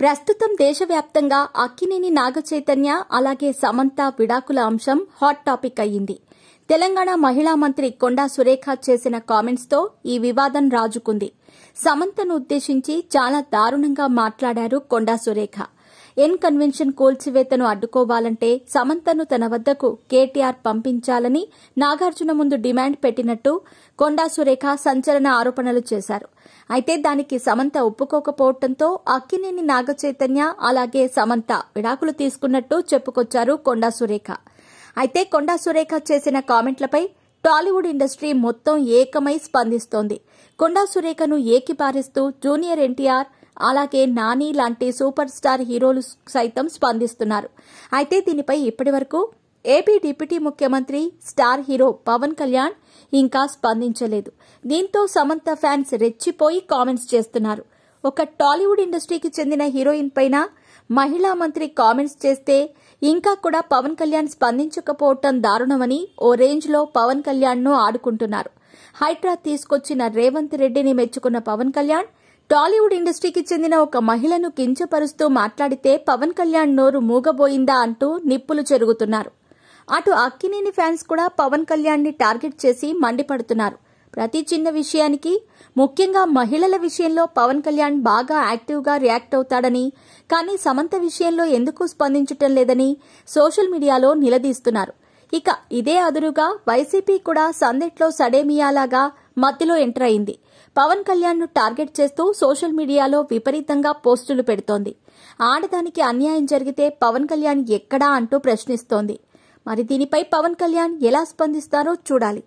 ప్రస్తుతం దేశవ్యాప్తంగా అక్కినేని నాగచైతన్య అలాగే సమంత విడాకుల అంశం హాట్ టాపిక్ అయ్యింది. తెలంగాణ మహిళా మంత్రి కొండా సురేఖ చేసిన కామెంట్స్ తో ఈ వివాదం రాజుకుంది. సమంతను ఉద్దేశించి చాలా దారుణంగా మాట్లాడారు కొండా సురేఖ. ఎన్ కన్వెన్షన్ కూల్చివేతను అడ్డుకోవాలంటే సమంతను తన వద్దకు కేటీఆర్ పంపించాలని నాగార్జున ముందు డిమాండ్ పెట్టినట్టు కొండా సురేఖ సంచలన ఆరోపణలు చేశారు. అయితే దానికి సమంత ఒప్పుకోకపోవడంతో అక్కినేని నాగచైతన్య అలాగే సమంత విడాకులు తీసుకున్నట్టు చెప్పుకొచ్చారు కొండా సురేఖ. అయితే కొండా సురేఖ చేసిన కామెంట్లపై టాలీవుడ్ ఇండస్ట్రీ మొత్తం ఏకమై స్పందిస్తోంది. కొండా సురేఖను ఏకిపారేస్తూ జూనియర్ ఎన్టీఆర్ అలాగే నాని లాంటి సూపర్ స్టార్ హీరోలు సైతం స్పందిస్తున్నారు. అయితే దీనిపై ఇప్పటివరకు ఏపీ డిప్యూటీ ముఖ్యమంత్రి స్టార్ హీరో పవన్ కళ్యాణ్ ఇంకా స్పందించలేదు. దీంతో సమంత ఫ్యాన్స్ రెచ్చిపోయి కామెంట్స్ చేస్తున్నారు. ఒక టాలీవుడ్ ఇండస్ట్రీకి చెందిన హీరోయిన్ పైన మహిళా మంత్రి కామెంట్స్ చేస్తే ఇంకా కూడా పవన్ కళ్యాణ్ స్పందించకపోవటం దారుణమని ఓ రేంజ్ లో పవన్ కళ్యాణ్ ను ఆడుకుంటున్నారు. హైడ్రా తీసుకొచ్చిన రేవంత్ రెడ్డిని మెచ్చుకున్న పవన్ కళ్యాణ్ టాలీవుడ్ ఇండస్ట్రీకి చెందిన ఒక మహిళను కించపరుస్తూ మాట్లాడితే పవన్ కళ్యాణ్ నోరు మూగబోయిందా అంటూ నిప్పులు చెరుగుతున్నారు. అటు అక్కినేని ఫ్యాన్స్ కూడా పవన్ కళ్యాణ్ ని టార్గెట్ చేసి మండిపడుతున్నారు. ప్రతి చిన్న విషయానికి ముఖ్యంగా మహిళల విషయంలో పవన్ కళ్యాణ్ బాగా యాక్టివ్ గా రియాక్ట్ అవుతాడని, కానీ సమంత విషయంలో ఎందుకు స్పందించటం లేదని సోషల్ మీడియాలో నిలదీస్తున్నారు. ఇక ఇదే అదురుగా వైసీపీ కూడా సందెట్లో సడేమియాలాగా మధ్యలో ఎంటర్ అయింది. పవన్ కళ్యాణ్ ను టార్గెట్ చేస్తూ సోషల్ మీడియాలో విపరీతంగా పోస్టులు పెడుతోంది. ఆడదానికి అన్యాయం జరిగితే పవన్ కళ్యాణ్ ఎక్కడా అంటూ ప్రశ్నిస్తోంది. మరి దీనిపై పవన్ కళ్యాణ్ ఎలా స్పందిస్తారో చూడాలి.